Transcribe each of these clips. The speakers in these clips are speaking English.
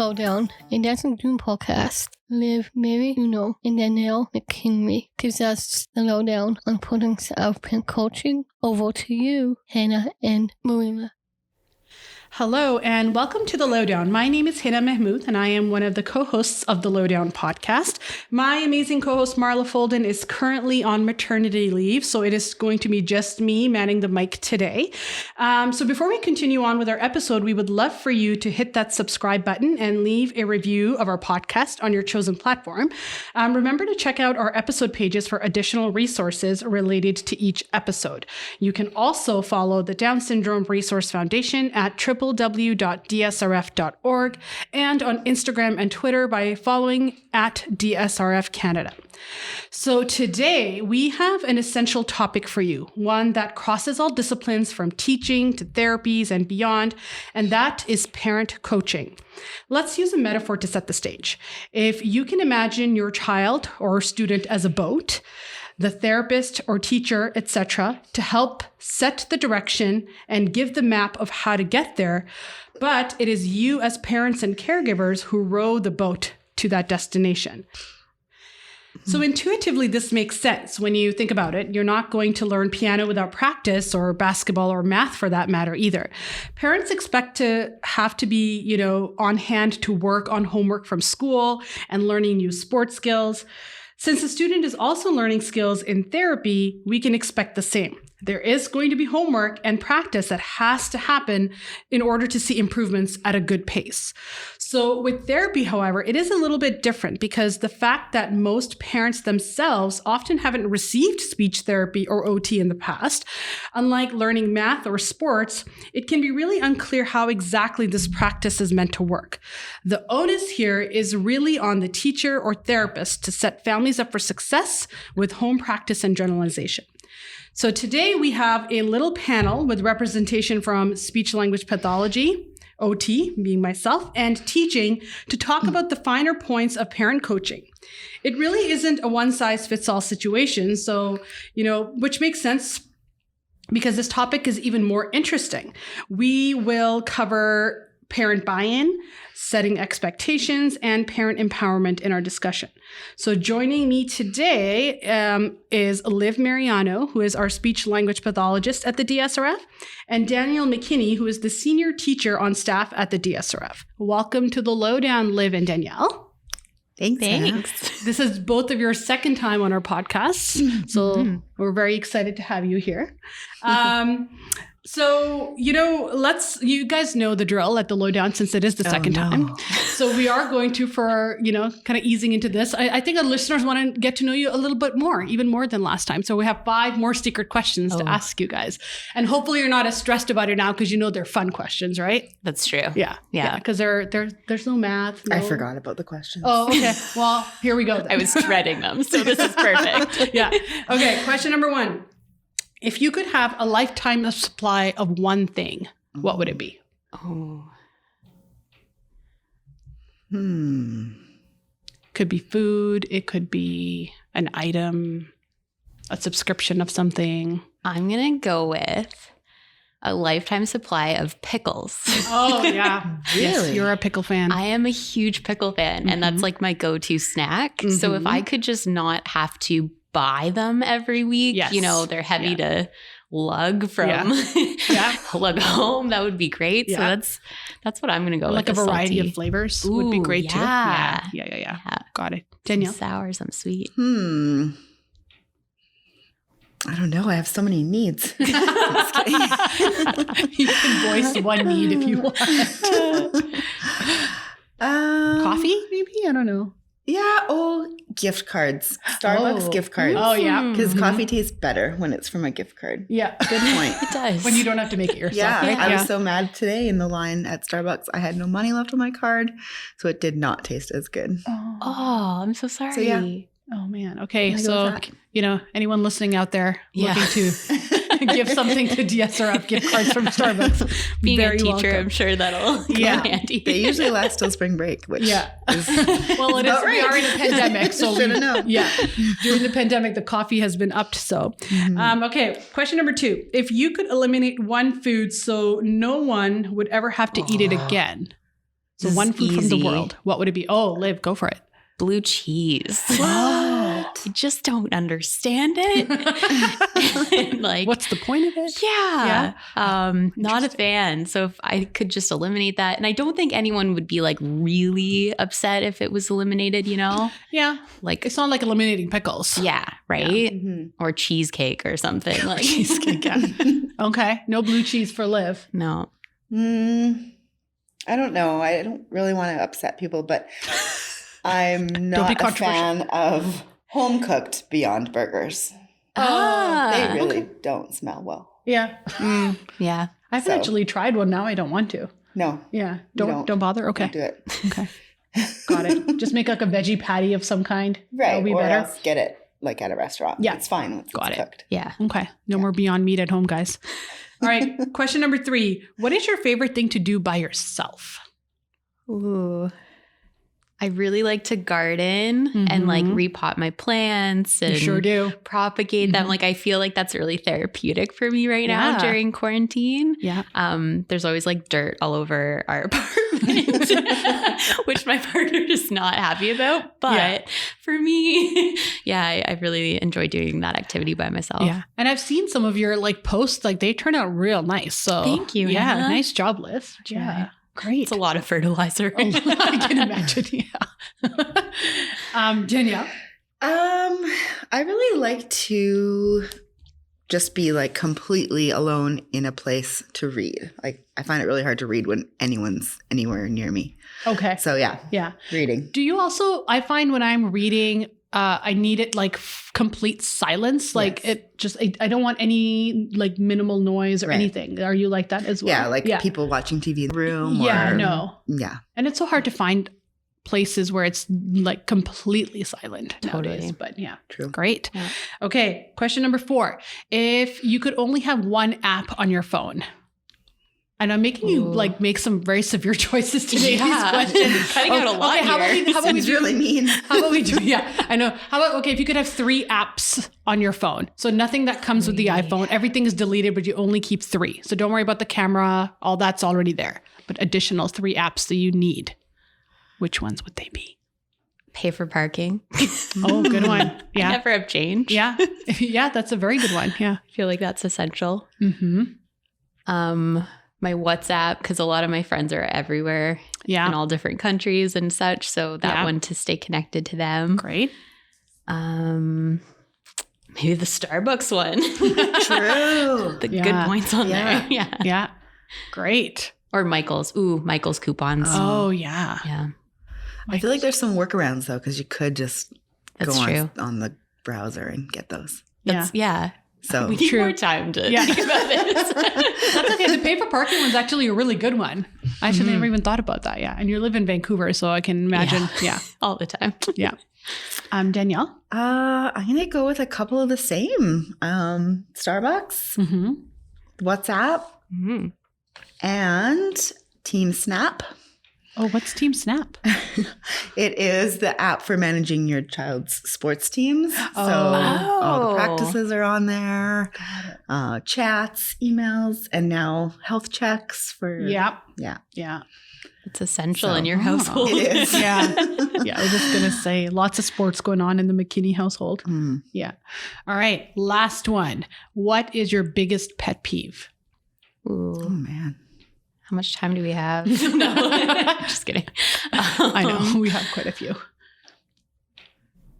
LowDOWN, a Dancing Doom podcast. Liv, Meriano, and Danielle McKinney gives us the lowdown on putting out parent coaching. Over to you, Hannah and Marina. Hello and welcome to the Lowdown. My name is Hina Mahmood and I am one of the co-hosts of the Lowdown podcast. My amazing co-host Marla Folden is currently on maternity leave, so it is going to be just me manning the mic today. So before we continue on with our episode, we would love for you to hit that subscribe button and leave a review of our podcast on your chosen platform. Remember to check out our episode pages for additional resources related to each episode. You can also follow the Down Syndrome Resource Foundation at www.dsrf.org and on Instagram and Twitter by following at DSRF Canada. So today we have an essential topic for you, one that crosses all disciplines from teaching to therapies and beyond, and that is parent coaching. Let's use a metaphor to set the stage. If you can imagine your child or student as a boat, the therapist or teacher, etc., to help set the direction and give the map of how to get there. But it is you as parents and caregivers who row the boat to that destination. So intuitively, this makes sense when you think about it. You're not going to learn piano without practice, or basketball or math for that matter either. Parents expect to have to be, on hand to work on homework from school and learning new sports skills. Since the student is also learning skills in therapy, we can expect the same. There is going to be homework and practice that has to happen in order to see improvements at a good pace. So with therapy, however, it is a little bit different because the fact that most parents themselves often haven't received speech therapy or OT in the past, unlike learning math or sports, it can be really unclear how exactly this practice is meant to work. The onus here is really on the teacher or therapist to set families up for success with home practice and generalization. So today we have a little panel with representation from speech language pathology, OT, being myself, and teaching to talk about the finer points of parent coaching. It really isn't a one-size-fits-all situation, so, which makes sense because this topic is even more interesting. We will cover parent buy-in, setting expectations, and parent empowerment in our discussion. So joining me today is Liv Meriano, who is our speech language pathologist at the DSRF, and Danielle McKinney, who is the senior teacher on staff at the DSRF. Welcome to the Lowdown, Liv and Danielle. Thanks. This is both of your second time on our podcast, so we're very excited to have you here. So, you guys know the drill at the Lowdown since it is the second time. So we are going to, for, kind of easing into this. I think our listeners want to get to know you a little bit more, even more than last time. So we have 5 more secret questions to ask you guys. And hopefully you're not as stressed about it now because they're fun questions, right? That's true. Yeah. Because there's no math. I forgot about the questions. Oh, okay. Well, here we go then. I was dreading them, so this is perfect. Yeah. Okay. Question number 1. If you could have a lifetime supply of one thing, what would it be? Could be food. It could be an item, a subscription of something. I'm going to go with a lifetime supply of pickles. Oh, yeah. Really? Yes, you're a pickle fan. I am a huge pickle fan, and that's like my go-to snack. So if I could just not have to buy them every week, they're heavy to lug from lug home, that would be great. So that's what I'm going to go with. Like a variety of flavors would be great too. Yeah. Got it. Danielle? Some sour, some sweet. I don't know. I have so many needs. You can voice one need if you want. Coffee, maybe? I don't know. Yeah. Gift cards. Starbucks gift cards. Oh, yeah. Because coffee tastes better when it's from a gift card. Yeah. Good point. It does. When you don't have to make it yourself. Yeah. Right? I was so mad today in the line at Starbucks. I had no money left on my card, so it did not taste as good. Oh, I'm so sorry. So, yeah. Oh, man. Okay. So, anyone listening out there looking to give something to DSRF gift cards from Starbucks. Being very a teacher, welcome. I'm sure that'll come in handy. They usually last till spring break, which is well, it is. right. We are in a pandemic, so should have known. Yeah, during the pandemic, the coffee has been upped. So, okay. Question number 2: if you could eliminate one food so no one would ever have to eat it again, So one food from the world. What would it be? Oh, Liv, go for it. Blue cheese. What? I just don't understand it. Like, what's the point of it? Yeah. Not a fan. So if I could just eliminate that, and I don't think anyone would be like really upset if it was eliminated, you know? Yeah. Like, it's not like eliminating pickles. Yeah. Right. Yeah. Mm-hmm. Or cheesecake or something. Like cheesecake. Yeah. Okay. No blue cheese for Liv. No. I don't know. I don't really want to upset people, but I'm not a fan of home-cooked Beyond Burgers. They really don't smell well. Yeah. Yeah. I've actually tried one now. I don't want to. No. Yeah. Don't bother? Okay. Don't do it. Okay. Got it. Just make like a veggie patty of some kind. Right. That'll be or better. else get it like at a restaurant. Yeah. It's fine once Got it's it. cooked. Yeah. Okay. No more Beyond Meat at home, guys. All right. Question number 3. What is your favorite thing to do by yourself? Ooh. I really like to garden and like repot my plants and You sure do. propagate them. Like I feel like that's really therapeutic for me right now during quarantine. Yeah. There's always like dirt all over our apartment, which my partner is not happy about. But for me, I really enjoy doing that activity by myself. Yeah. And I've seen some of your like posts, like they turn out real nice. So thank you. Yeah. Hannah. Nice job, Liv. Yeah. Great. It's a lot of fertilizer. I can imagine. Yeah. Danielle? I really like to just be like completely alone in a place to read. Like I find it really hard to read when anyone's anywhere near me. Okay. So yeah, reading. Do you also, I find when I'm reading, I need it like complete silence. Like it just, I don't want any like minimal noise or anything. Are you like that as well? Yeah, like people watching TV in the room. Yeah, or, no. Yeah. And it's so hard to find places where it's like completely silent Totally. nowadays. But yeah, True. Great. Yeah. Okay, question number 4. If you could only have one app on your phone, and I'm making you like make some very severe choices today. These questions. Cutting out a lot How about we do really mean? How about we do? Yeah, I know. How about if you could have 3 apps on your phone, so nothing that comes with the iPhone, everything is deleted, but you only keep 3. So don't worry about the camera; all that's already there. But additional 3 apps that you need. Which ones would they be? Pay for parking. Oh, good one. Yeah, I never have change. Yeah, that's a very good one. Yeah, I feel like that's essential. Mm-hmm. My WhatsApp, because a lot of my friends are everywhere in all different countries and such. So that one to stay connected to them. Great. Maybe the Starbucks one. True. The good points on there. Yeah. Great. Or Michael's. Ooh, Michael's coupons. Oh, yeah. Yeah. I feel like there's some workarounds though, because you could just That's go true. on the browser and get those. Yeah. So We need more time to think about this. That's okay. The pay for parking one's actually a really good one. I actually never even thought about that. Yeah. And you live in Vancouver, so I can imagine. Yeah. All the time. Yeah. Danielle? I'm gonna go with a couple of the same. Starbucks, WhatsApp, and Team Snap. Oh, what's Team Snap? It is the app for managing your child's sports teams. So all the practices are on there, chats, emails, and now health checks for. Yeah. It's essential in your household. It is. Yeah. I was just going to say lots of sports going on in the McKinney household. Yeah. All right. Last one. What is your biggest pet peeve? Ooh. Oh, man. How much time do we have? No, just kidding. I know. We have quite a few.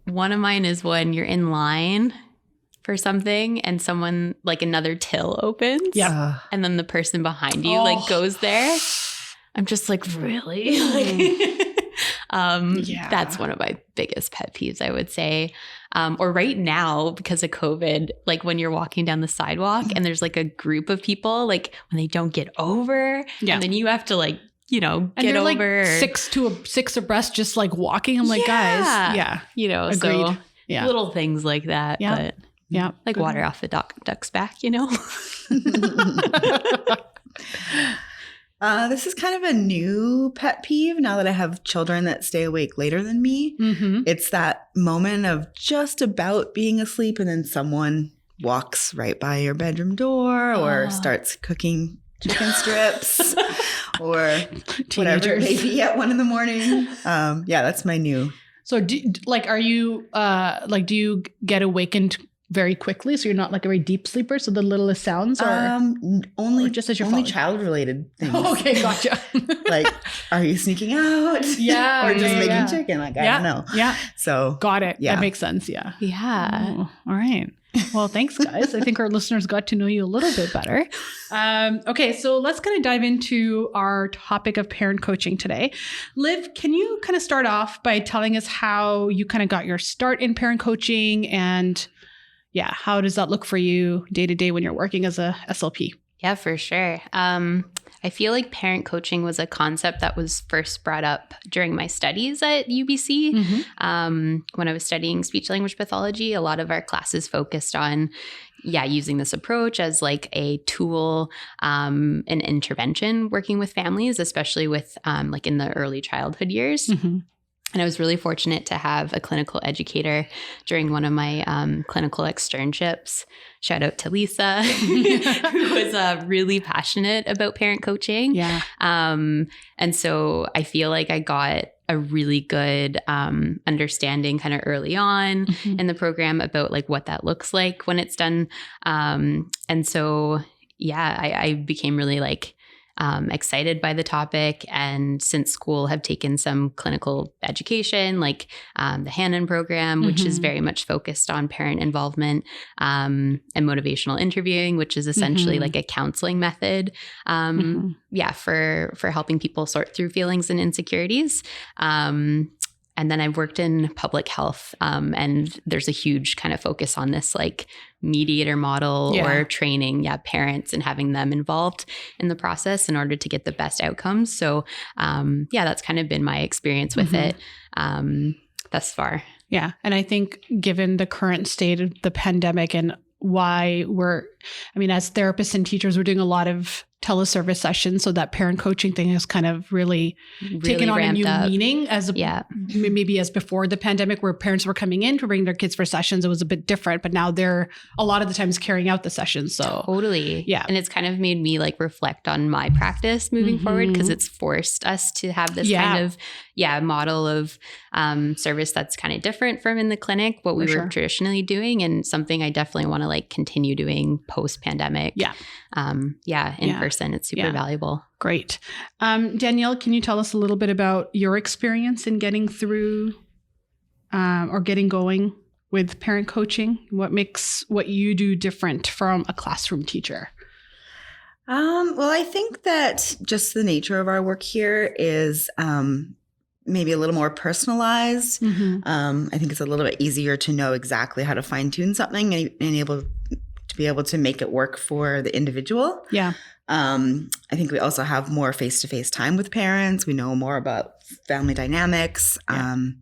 One of mine is when you're in line for something and someone, like another till opens. Yeah. And then the person behind you like goes there. I'm just like, really? That's one of my biggest pet peeves, I would say. Or right now, because of COVID, like when you're walking down the sidewalk and there's like a group of people, like when they don't get over, and then you have to like, get over. Like six abreast, just like walking. I'm like, guys, agreed. So little things like that. But like water off the duck's back, This is kind of a new pet peeve now that I have children that stay awake later than me. It's that moment of just about being asleep and then someone walks right by your bedroom door or starts cooking chicken strips or whatever it may be at 1 a.m. That's my new. So do you get awakened very quickly? So you're not like a very deep sleeper. So the littlest sounds only or just as you're only falling? child related things. Oh, okay. Gotcha. Like, are you sneaking out? Yeah. Or just making chicken? Like, I don't know. Yeah. So got it. Yeah. That makes sense. Yeah. Yeah. Oh, all right. Well, thanks, guys. I think our listeners got to know you a little bit better. Okay, so let's kind of dive into our topic of parent coaching today. Liv, can you kind of start off by telling us how you kind of got your start in parent coaching and how does that look for you day to day when you're working as a SLP? Yeah, for sure. I feel like parent coaching was a concept that was first brought up during my studies at UBC. Mm-hmm. When I was studying speech language pathology, a lot of our classes focused on using this approach as like a tool, an intervention working with families, especially with like in the early childhood years. Mm-hmm. And I was really fortunate to have a clinical educator during one of my clinical externships. Shout out to Lisa, who was really passionate about parent coaching. Yeah. And so I feel like I got a really good understanding kind of early on in the program about like what that looks like when it's done. And so, I became really like excited by the topic, and since school have taken some clinical education like the Hannon program, which is very much focused on parent involvement, and motivational interviewing, which is essentially like a counseling method for helping people sort through feelings and insecurities. And then I've worked in public health, and there's a huge kind of focus on this like mediator model or training parents and having them involved in the process in order to get the best outcomes. So that's kind of been my experience with it thus far. Yeah. And I think given the current state of the pandemic and why as therapists and teachers, we're doing a lot of teleservice sessions. So that parent coaching thing has kind of really taken on a new meaning maybe as before the pandemic, where parents were coming in to bring their kids for sessions. It was a bit different, but now they're a lot of the times carrying out the sessions. So totally. Yeah. And it's kind of made me like reflect on my practice moving forward, because it's forced us to have this kind of model of service that's kind of different from in the clinic, what we were traditionally doing, and something I definitely want to like continue doing post-pandemic. In person. It's super valuable. Great. Danielle, can you tell us a little bit about your experience in getting through or getting going with parent coaching? What makes what you do different from a classroom teacher? Well, I think that just the nature of our work here is maybe a little more personalized. I think it's a little bit easier to know exactly how to fine tune something and be able to make it work for the individual. Yeah. I think we also have more face-to-face time with parents. We know more about family dynamics. And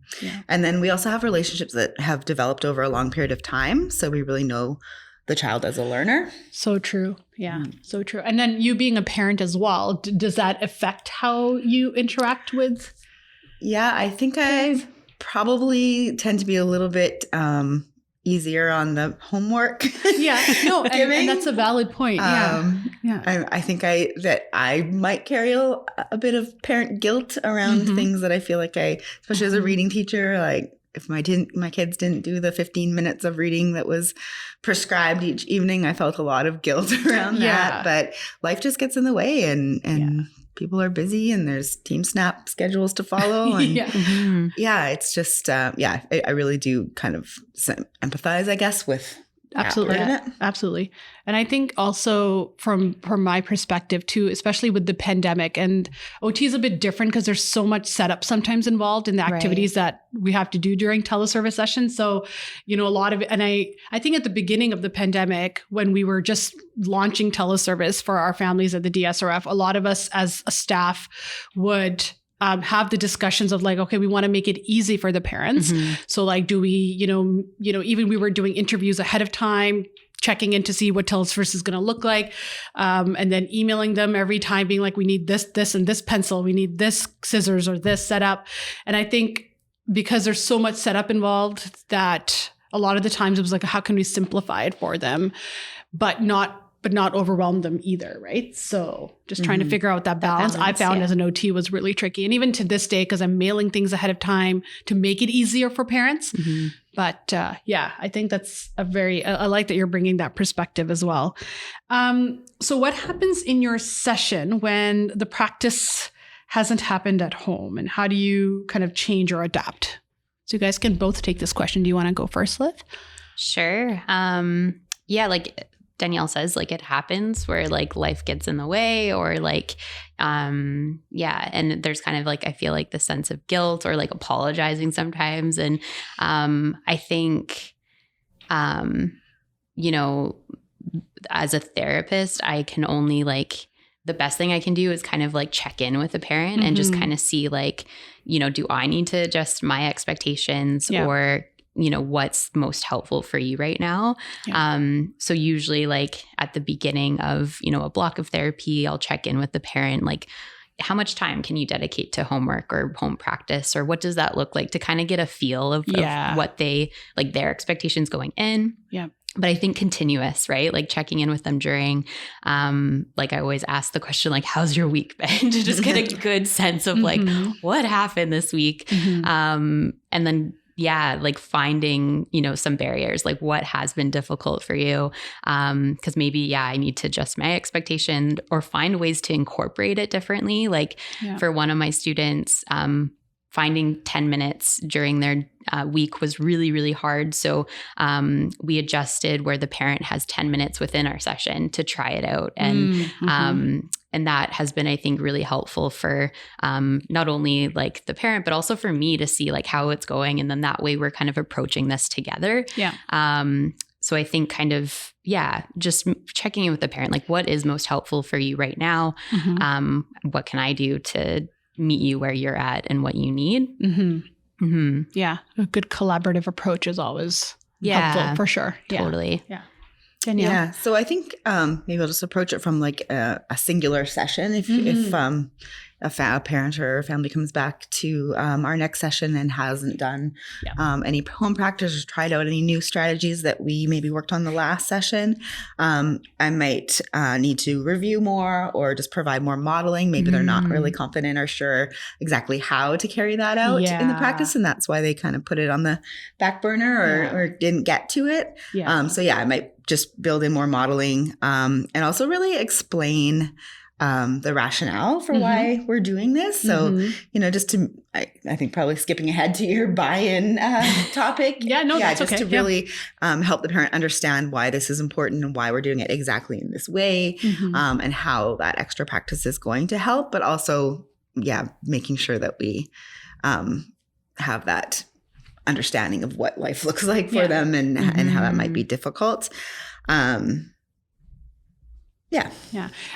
then we also have relationships that have developed over a long period of time. So we really know the child as a learner. So true. Yeah. So true. And then you being a parent as well, does that affect how you interact with? Yeah, I think I probably tend to be a little bit easier on the homework. And that's a valid point. I think that I might carry a bit of parent guilt around things that I feel like especially as a reading teacher, like if my kids didn't do the 15 minutes of reading that was prescribed each evening, I felt a lot of guilt around that. But life just gets in the way, and people are busy, and there's team snap schedules to follow. And it's just, I really do kind of empathize, I guess, with Absolutely. Part of it. Absolutely. And I think also from my perspective too, especially with the pandemic, and OT is a bit different because there's so much setup sometimes involved in the activities that we have to do during teleservice sessions. So, a lot of it, and I think at the beginning of the pandemic, when we were just launching teleservice for our families at the DSRF, a lot of us as a staff would have the discussions of like, okay, we want to make it easy for the parents. So like, do we, even we were doing interviews ahead of time, checking in to see what teleservice is going to look like. And then emailing them every time being like, we need this, and this pencil, we need this scissors or this setup. And I think because there's so much setup involved that a lot of the times it was like, how can we simplify it for them, but not but not overwhelm them either, right? So just trying to figure out that balance. I found as an OT was really tricky. And even to this day, because I'm mailing things ahead of time to make it easier for parents. But I think that's I like that you're bringing that perspective as well. So what happens in your session when the practice hasn't happened at home, and how do you kind of change or adapt? So you guys can both take this question. Do you want to go first, Liv? Sure. Like Danielle says, like it happens where like life gets in the way, or like, and there's kind of like, I feel like the sense of guilt or like apologizing sometimes. And I think, as a therapist, I can only like, the best thing I can do is kind of like check in with the parent and just kind of see like, do I need to adjust my expectations or, what's most helpful for you right now? So usually like at the beginning of, a block of therapy, I'll check in with the parent, like, how much time can you dedicate to homework or home practice, or what does that look like, to kind of get a feel of what they like, their expectations going in. Yeah. But I think continuous, right? Like checking in with them during, like I always ask the question, like, how's your week been? To just get a good sense of like, what happened this week? And then, like finding, some barriers, like what has been difficult for you? Because maybe, I need to adjust my expectation or find ways to incorporate it differently. Like for one of my students, finding 10 minutes during their week was really, really hard. So we adjusted where the parent has 10 minutes within our session to try it out. And that has been, I think, really helpful for not only like the parent, but also for me to see like how it's going. And then that way we're kind of approaching this together. Yeah. So I think kind of, just checking in with the parent, like what is most helpful for you right now? What can I do to meet you where you're at and what you need? Yeah. A good collaborative approach is always helpful for sure. Totally. Yeah. Danielle? Yeah. So I think maybe I'll just approach it from like a singular session. If a parent or family comes back to our next session and hasn't done any home practice or tried out any new strategies that we maybe worked on the last session, I might need to review more or just provide more modeling. Maybe they're not really confident or sure exactly how to carry that out in the practice. And that's why they kind of put it on the back burner or didn't get to it. I might just build in more modeling and also really explain the rationale for why we're doing this. So, just to, I think probably skipping ahead to your buy-in topic. That's just to really help the parent understand why this is important and why we're doing it exactly in this way, and how that extra practice is going to help, but also, making sure that we have that understanding of what life looks like for them and how that might be difficult. And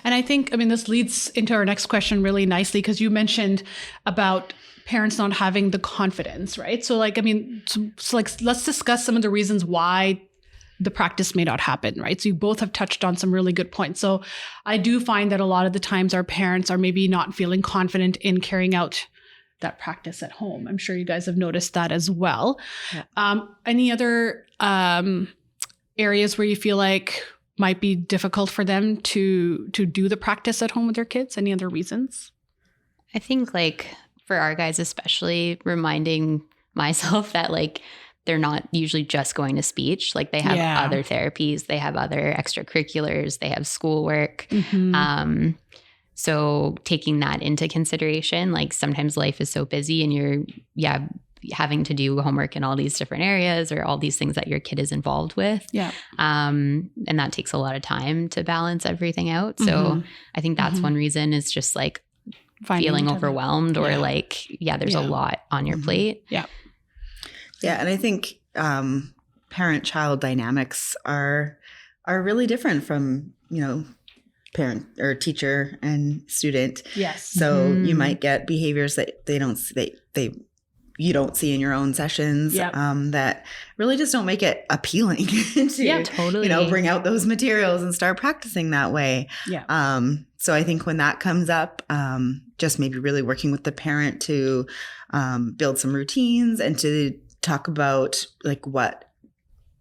I think, this leads into our next question really nicely, because you mentioned about parents not having the confidence, right? So like, let's discuss some of the reasons why the practice may not happen, right? So you both have touched on some really good points. So I do find that a lot of the times our parents are maybe not feeling confident in carrying out that practice at home. I'm sure you guys have noticed that as well. Any other areas where you feel like might be difficult for them to do the practice at home with their kids? Any other reasons? I think like for our guys, especially reminding myself that like they're not usually just going to speech. Like they have other therapies, they have other extracurriculars, they have schoolwork. So taking that into consideration, like sometimes life is so busy and you're, having to do homework in all these different areas or all these things that your kid is involved with. And that takes a lot of time to balance everything out. So I think that's one reason, is just like feeling overwhelmed or like, there's a lot on your plate. Yeah. And I think parent-child dynamics are really different from, parent or teacher and student. So you might get behaviors that you don't see in your own sessions that really just don't make it appealing to, bring out those materials and start practicing that way. So I think when that comes up, just maybe really working with the parent to build some routines and to talk about like what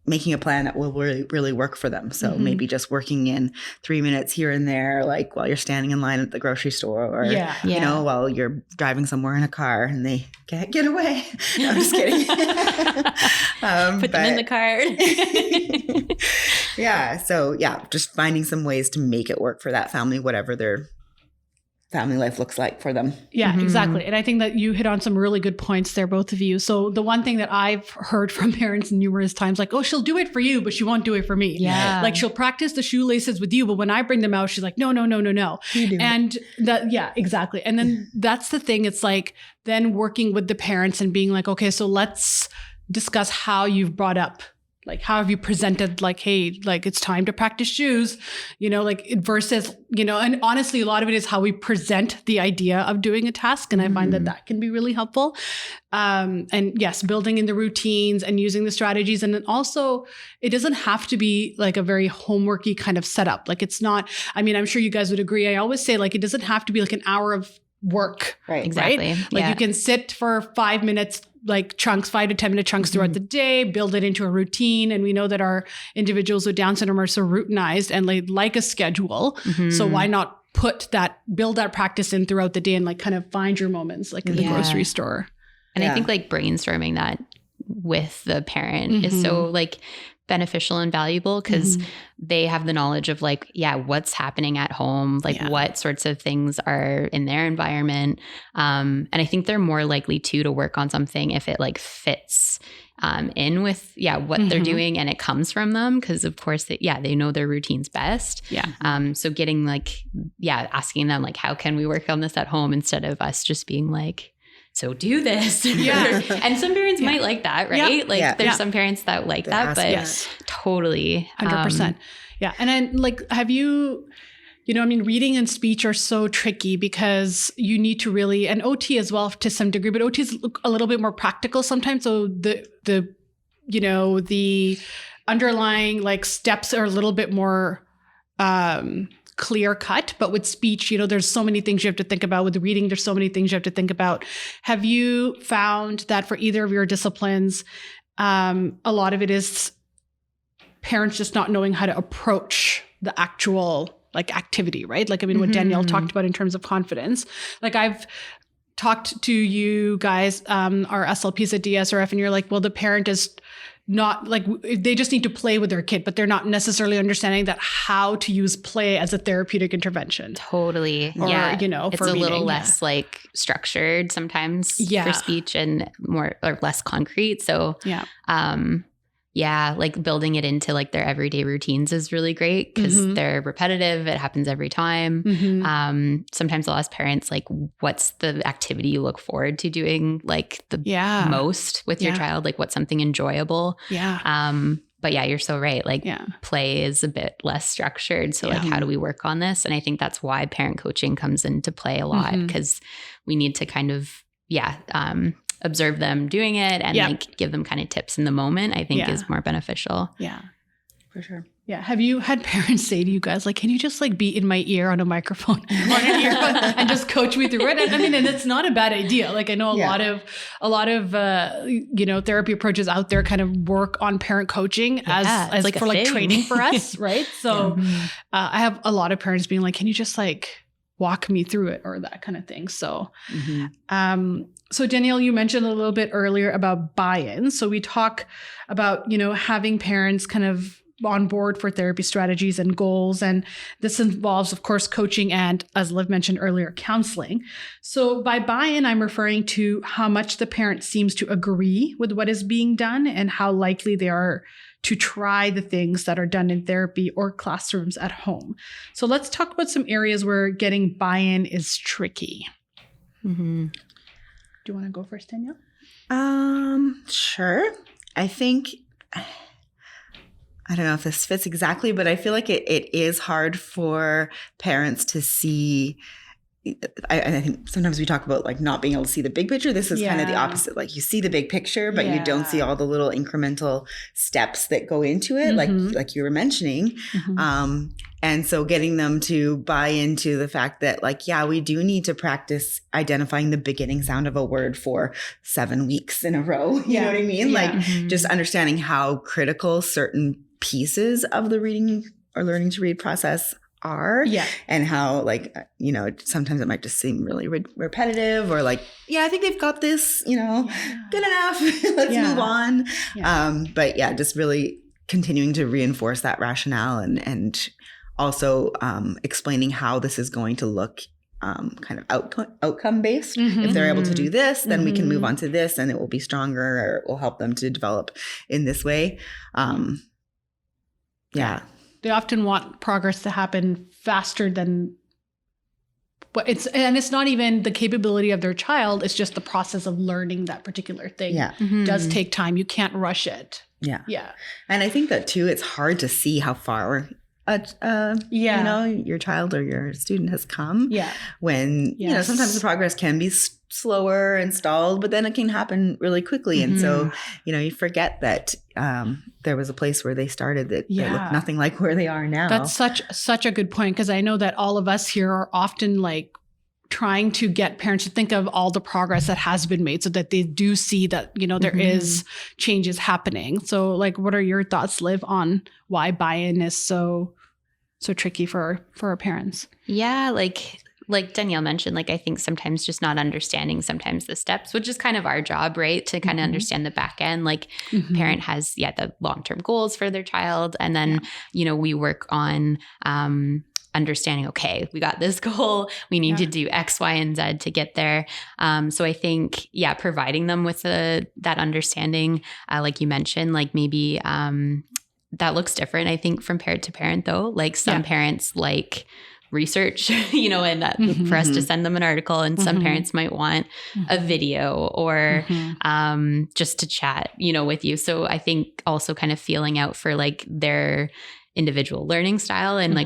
making a plan that will really, really work for them. So maybe just working in 3 minutes here and there, like while you're standing in line at the grocery store or, you know, while you're driving somewhere in a car and they can't get away. No, I'm just kidding. Put them in the car. So just finding some ways to make it work for that family, whatever their family life looks like for them. Yeah, exactly. And I think that you hit on some really good points there, both of you. So the one thing that I've heard from parents numerous times, like, oh, she'll do it for you, but she won't do it for me. Yeah. Like she'll practice the shoelaces with you, but when I bring them out, she's like, no. You do. And exactly. And then that's the thing. It's like then working with the parents and being like, okay, so let's discuss how you've brought up. Like, how have you presented, like, hey, like, it's time to practice shoes, you know, like versus, you know, and honestly, a lot of it is how we present the idea of doing a task. And I find that can be really helpful. And yes, building in the routines and using the strategies. And then also, it doesn't have to be like a very homeworky kind of setup. Like, it's not, I mean, I'm sure you guys would agree. I always say, like, it doesn't have to be like an hour of work. Right. Exactly. Right? Like you can sit for 5 minutes, like chunks, 5 to 10 minute chunks throughout the day, build it into a routine. And we know that our individuals with Down syndrome are so routinized and like a schedule. So why not build that practice in throughout the day and like kind of find your moments like in the grocery store. And I think like brainstorming that with the parent is so like beneficial and valuable because they have the knowledge of like, what's happening at home, like what sorts of things are in their environment. And I think they're more likely to work on something if it like fits in with, what they're doing and it comes from them. Cause of course, they know their routines best. So getting like, asking them like, how can we work on this at home instead of us just being like, so do this. And some parents might like that, right? Like there's some parents that like that, but totally. 100%. And then like, have you, you know, I mean, reading and speech are so tricky because you need to really, and OT as well to some degree, but OT is a little bit more practical sometimes. So the underlying like steps are a little bit more, clear cut, but with speech, you know, there's so many things you have to think about. With reading, there's so many things you have to think about. Have you found that for either of your disciplines, a lot of it is parents just not knowing how to approach the actual like activity, right? Like, I mean, what Danielle talked about in terms of confidence, like I've talked to you guys, our SLPs at DSRF, and you're like, well, the parent is not like, they just need to play with their kid, but they're not necessarily understanding that how to use play as a therapeutic intervention. Totally. Or, you know, it's for a reading, little less like structured sometimes for speech and more or less concrete. So like building it into like their everyday routines is really great because they're repetitive. It happens every time. Sometimes I'll ask parents like, what's the activity you look forward to doing like the most with your child? Like what's something enjoyable? But you're so right. Like play is a bit less structured. So like, how do we work on this? And I think that's why parent coaching comes into play a lot because we need to kind of, observe them doing it and like give them kind of tips in the moment, I think is more beneficial. Yeah, for sure. Yeah. Have you had parents say to you guys, like, can you just like be in my ear on a microphone or an earphone and just coach me through it? And I mean, and it's not a bad idea. Like I know a lot of you know, therapy approaches out there kind of work on parent coaching as like for like training for us. Right. So I have a lot of parents being like, can you just like walk me through it or that kind of thing. So, so Danielle, you mentioned a little bit earlier about buy-in. So we talk about, you know, having parents kind of on board for therapy strategies and goals. And this involves, of course, coaching and, as Liv mentioned earlier, counseling. So by buy-in, I'm referring to how much the parent seems to agree with what is being done and how likely they are to try the things that are done in therapy or classrooms at home. So let's talk about some areas where getting buy-in is tricky. Do you want to go first, Danielle? Sure. I think, I don't know if this fits exactly, but I feel like it is hard for parents to see. I think sometimes we talk about like not being able to see the big picture. This is kind of the opposite. Like you see the big picture, but you don't see all the little incremental steps that go into it, like you were mentioning. And so getting them to buy into the fact that like, yeah, we do need to practice identifying the beginning sound of a word for 7 weeks in a row. You know what I mean? Like just understanding how critical certain pieces of the reading or learning to read process are. Yeah. And how like, you know, sometimes it might just seem really repetitive or like, yeah, I think they've got this, you know, good enough. Let's move on. Yeah. But yeah, just really continuing to reinforce that rationale and also explaining how this is going to look kind of outcome based. If they're able to do this, then we can move on to this and it will be stronger or it will help them to develop in this way. Yeah. They often want progress to happen faster than but it's not even the capability of their child. It's just the process of learning that particular thing does take time. You can't rush it. Yeah. Yeah. And I think that too, it's hard to see how far you know, your child or your student has come. Yeah. When, you know, sometimes the progress can be slower and stalled, but then it can happen really quickly. And so, you know, you forget that there was a place where they started that looked nothing like where they are now. That's such a good point. Because I know that all of us here are often like trying to get parents to think of all the progress that has been made so that they do see that, you know, there is changes happening. So like, what are your thoughts, Liv, on why buy-in is so tricky for our parents? Yeah. Like Danielle mentioned, like, I think sometimes just not understanding sometimes the steps, which is kind of our job, right? To kind of understand the back end, like parent has, the long-term goals for their child. And then, you know, we work on, understanding, okay, we got this goal. We need to do X, Y, and Z to get there. So I think, providing them with that understanding, like you mentioned, like maybe that looks different, I think, from parent to parent, though. Like some parents like research, you know, and for us to send them an article, and some parents might want a video or just to chat, you know, with you. So I think also kind of feeling out for like their individual learning style and like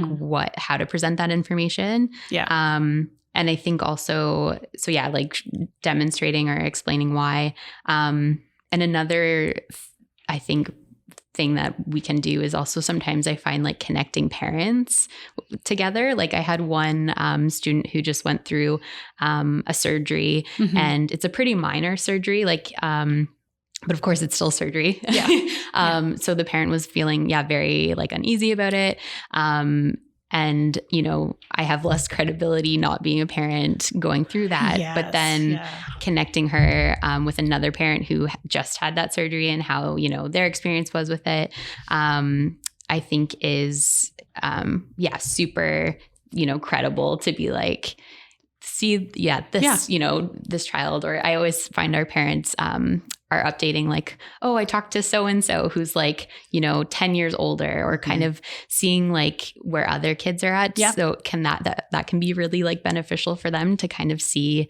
how to present that information. Yeah. And I think also, like demonstrating or explaining why. And another, I think, thing that we can do is also sometimes I find like connecting parents together. Like I had one student who just went through a surgery and it's a pretty minor surgery, like, but of course it's still surgery. So the parent was feeling, very like uneasy about it. And, you know, I have less credibility not being a parent going through that, but then connecting her with another parent who just had that surgery and how, you know, their experience was with it, I think is, super, you know, credible to be like, see, you know, this child, or I always find our parents are updating like, oh, I talked to so-and-so who's like, you know, 10 years older, or kind of seeing like where other kids are at. So can that can be really like beneficial for them to kind of see,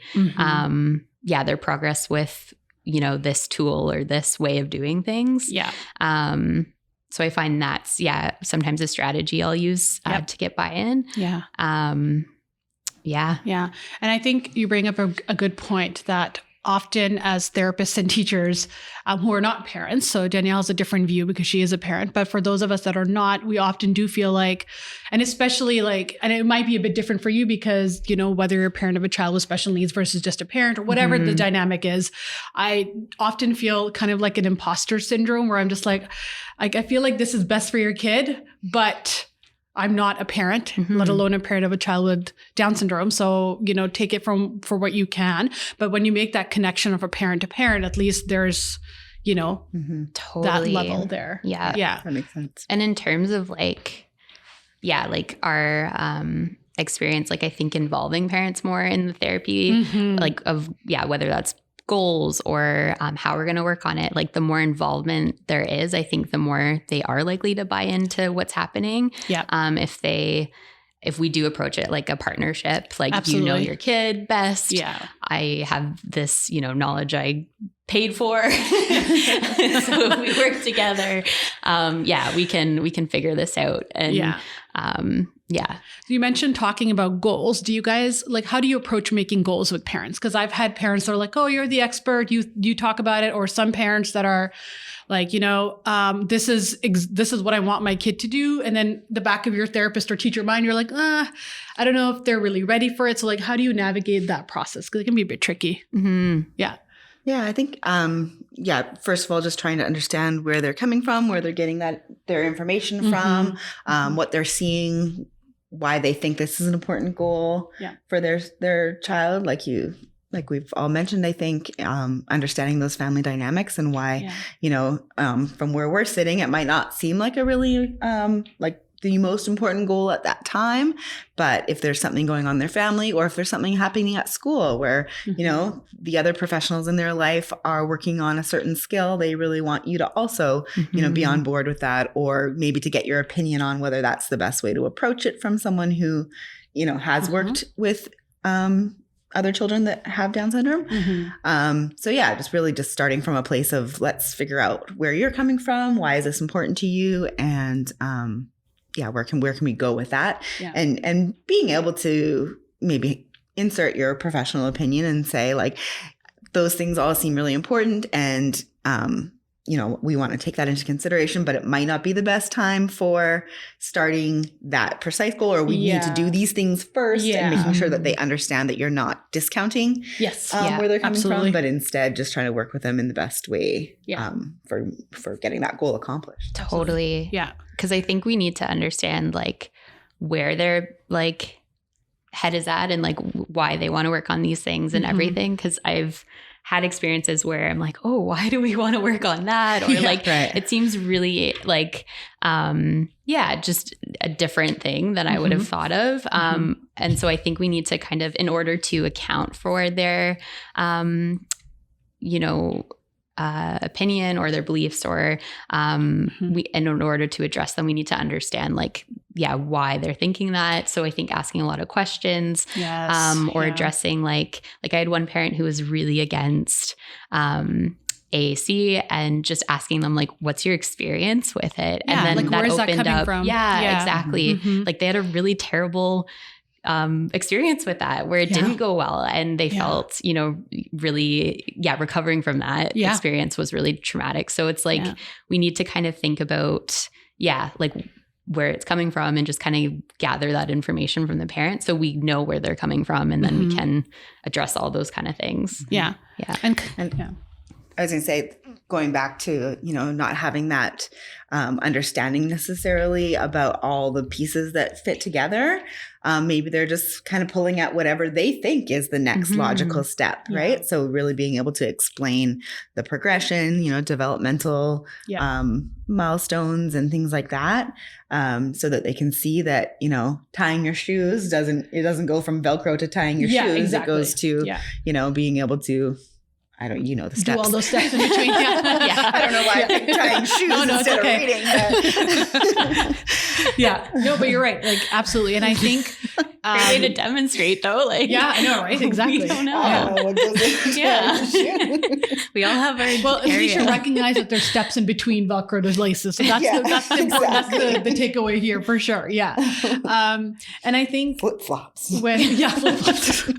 their progress with, you know, this tool or this way of doing things. So I find that's, sometimes a strategy I'll use to get buy-in. And I think you bring up a good point that often as therapists and teachers who are not parents, so Danielle has a different view because she is a parent, but for those of us that are not, we often do feel like, and especially like, and it might be a bit different for you because, you know, whether you're a parent of a child with special needs versus just a parent or whatever the dynamic is, I often feel kind of like an imposter syndrome where I'm just like I feel like this is best for your kid, but I'm not a parent, let alone a parent of a child with Down syndrome. So, you know, take it for what you can. But when you make that connection of a parent to parent, at least there's, you know, that level there. Yeah. That makes sense. And in terms of like, like our experience, like I think involving parents more in the therapy, like of, whether that's goals or how we're going to work on it, like the more involvement there is, I think the more they are likely to buy into what's happening. If we do approach it like a partnership, like you know your kid best. I have this, you know, knowledge I paid for. So if we work together, we can figure this out. And You mentioned talking about goals. Do you guys, like, how do you approach making goals with parents? Because I've had parents that are like, oh, you're the expert. You talk about it. Or some parents that are Like, this is what I want my kid to do. And then the back of your therapist or teacher mind, you're like, I don't know if they're really ready for it. So like, how do you navigate that process? Because it can be a bit tricky. Mm-hmm. Yeah. Yeah, I think, first of all, just trying to understand where they're coming from, where they're getting their information from, what they're seeing, why they think this is an important goal for their child. Like we've all mentioned, I think, understanding those family dynamics and why, from where we're sitting, it might not seem like a really, like the most important goal at that time. But if there's something going on in their family, or if there's something happening at school where, the other professionals in their life are working on a certain skill, they really want you to also, be on board with that, or maybe to get your opinion on whether that's the best way to approach it from someone who, has worked with other children that have Down syndrome. Just really just starting from a place of, let's figure out where you're coming from. Why is this important to you? And, where can we go with that? Yeah. And being able to maybe insert your professional opinion and say, like, those things all seem really important, and we want to take that into consideration, but it might not be the best time for starting that precise goal, or we need to do these things first, and making sure that they understand that you're not discounting where they're coming from, but instead just trying to work with them in the best way for getting that goal accomplished. Totally. Yeah. Because I think we need to understand like where their like head is at, and like why they want to work on these things and everything. Because I've had experiences where I'm like, oh, why do we want to work on that? Or it seems really like, just a different thing than I would have thought of. And so I think we need to kind of, in order to account for their, opinion or their beliefs, or and in order to address them, we need to understand why they're thinking that. So I think asking a lot of questions, or addressing like I had one parent who was really against AAC, and just asking them like, what's your experience with it? And then like, that where's opened that coming up from? Yeah, exactly. Like they had a really terrible experience with that, where it didn't go well, and they felt, really, recovering from that experience was really traumatic. So it's like, we need to kind of think about, like where it's coming from, and just kind of gather that information from the parents, so we know where they're coming from, and then we can address all those kind of things. Yeah. And I was going to say, going back to, not having that understanding necessarily about all the pieces that fit together. Maybe they're just kind of pulling at whatever they think is the next logical step, right? So really being able to explain the progression, developmental milestones and things like that, so that they can see that, tying your shoes doesn't go from Velcro to tying your shoes. Exactly. It goes to, being able to, I don't, the steps. Do all those steps in between. I don't know why I picked tying shoes instead of reading. No, but you're right. Like, absolutely. And I think great way to demonstrate, though. Like, I know, right? Exactly. We don't know. We all have our Well, at least you recognize that there's steps in between Velcro to laces. So that's that's the takeaway here for sure. Yeah. And I think flip-flops. Flip-flops.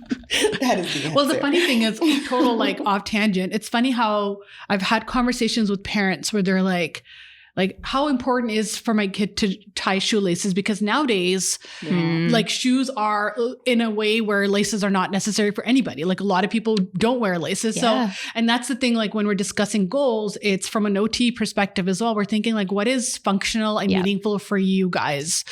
That is the answer. Well, the funny thing is, total like off tangent. It's funny how I've had conversations with parents where they're like how important is for my kid to tie shoelaces, because nowadays like shoes are in a way where laces are not necessary for anybody. Like a lot of people don't wear laces. So, and that's the thing, like when we're discussing goals, it's from an OT perspective as well. We're thinking like, what is functional and meaningful for you guys?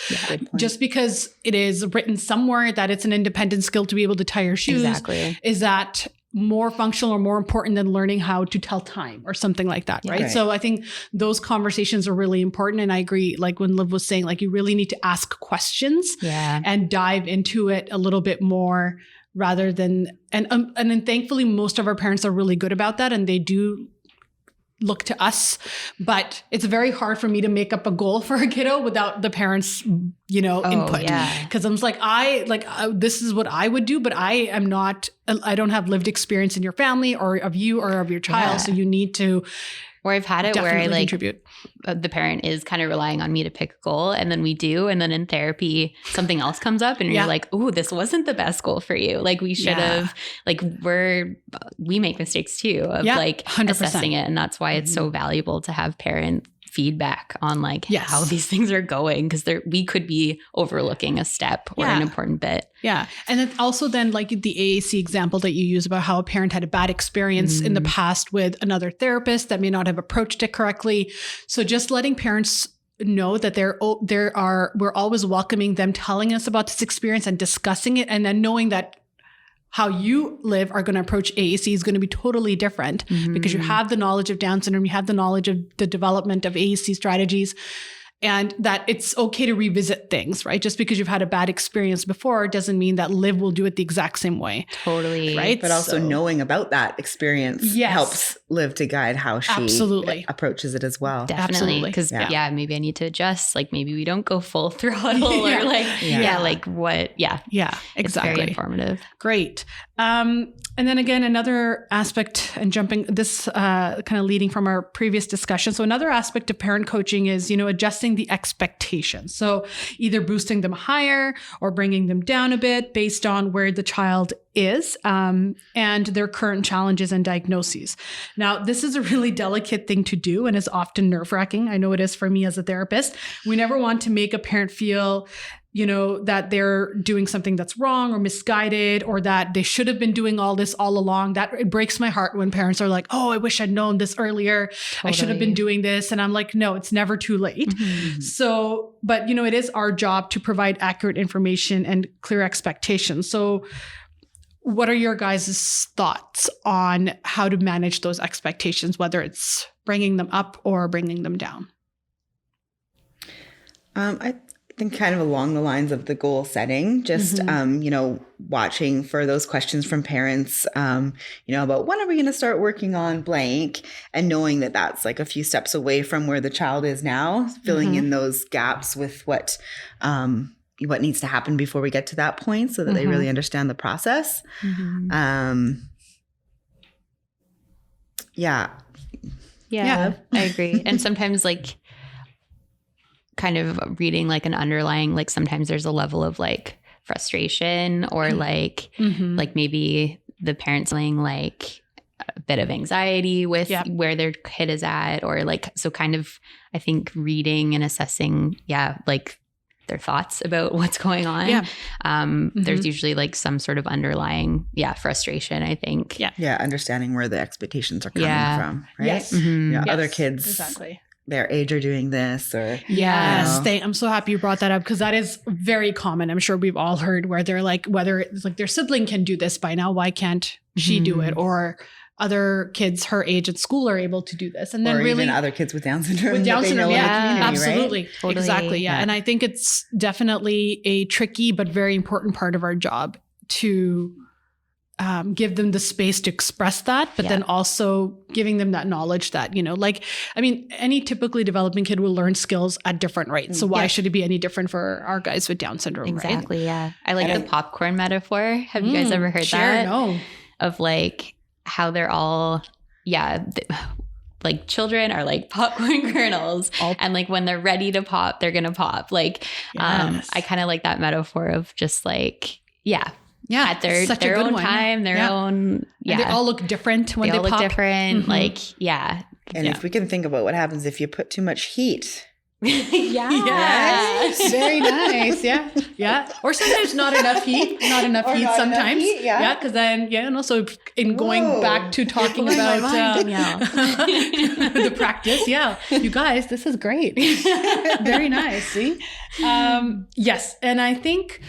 Just because it is written somewhere that it's an independent skill to be able to tie your shoes, is that more functional or more important than learning how to tell time or something like that, right? So I think those conversations are really important. And I agree, like when Liv was saying, like you really need to ask questions and dive into it a little bit more, rather than, and then thankfully most of our parents are really good about that, and they do look to us, but it's very hard for me to make up a goal for a kiddo without the parents, input. Cause I'm just like, this is what I would do, but I don't have lived experience in your family or of you or of your child. So you need to Or I've had it where I like contribute. The parent is kind of relying on me to pick a goal, and then we do, and then in therapy something else comes up and you're like, oh, this wasn't the best goal for you. Like we should have, like we make mistakes too of like 100%. Assessing it. And that's why it's so valuable to have parent feedback on like how these things are going, because we could be overlooking a step or an important bit. Yeah. And then also then like the AAC example that you use about how a parent had a bad experience in the past with another therapist that may not have approached it correctly. So just letting parents know that we're always welcoming them telling us about this experience and discussing it, and then knowing that how you live are going to approach AAC is going to be totally different because you have the knowledge of Down syndrome, you have the knowledge of the development of AAC strategies, and that it's okay to revisit things, right? Just because you've had a bad experience before doesn't mean that Liv will do it the exact same way. Totally. Right? But also knowing about that experience helps Liv to guide how she approaches it as well. Definitely. Because maybe I need to adjust. Like maybe we don't go full throttle or like, like what? Yeah. Yeah, exactly. It's very informative. Great. And then again, another aspect, and jumping this kind of leading from our previous discussion. So another aspect of parent coaching is, adjusting the expectations. So either boosting them higher or bringing them down a bit based on where the child is and their current challenges and diagnoses. Now, this is a really delicate thing to do and is often nerve-wracking. I know it is for me as a therapist. We never want to make a parent feel that they're doing something that's wrong or misguided, or that they should have been doing all this all along. That it breaks my heart when parents are like, oh, I wish I'd known this earlier. Totally. I should have been doing this. And I'm like, no, it's never too late. So, but it is our job to provide accurate information and clear expectations. So what are your guys' thoughts on how to manage those expectations, whether it's bringing them up or bringing them down? I think kind of along the lines of the goal setting, just, watching for those questions from parents, about when are we going to start working on blank, and knowing that that's like a few steps away from where the child is now, filling in those gaps with what needs to happen before we get to that point so that they really understand the process. Yeah, I agree. And sometimes like kind of reading like an underlying, like sometimes there's a level of like frustration or like maybe the parents feeling like a bit of anxiety with where their kid is at, or like, so kind of, I think reading and assessing, like their thoughts about what's going on. There's usually like some sort of underlying, frustration, I think. Yeah. Understanding where the expectations are coming from, right? Yes. Other kids their age are doing this, or I'm so happy you brought that up, because that is very common. I'm sure we've all heard where they're like, whether it's like their sibling can do this by now, why can't she do it? Or other kids her age at school are able to do this, and then or really even other kids with Down syndrome. With Down syndrome, absolutely, right? Totally. Exactly, And I think it's definitely a tricky but very important part of our job to give them the space to express that, but then also giving them that knowledge that, any typically developing kid will learn skills at different rates. So why should it be any different for our guys with Down syndrome? Exactly. Right? Yeah. I like the popcorn metaphor. Have you guys ever heard that? No. Of like how they're all, like children are like popcorn kernels, and like when they're ready to pop, they're going to pop. Like, I kind of like that metaphor of just like, at their own time, their own. And they all look different when they pop. Look different. Like, And if we can think about what happens if you put too much heat. Yes. Very nice. Yeah. Or sometimes not enough heat. Sometimes. Because then, so in going back to talking about the practice. You guys, this is great. Very nice. See? Yes. And I think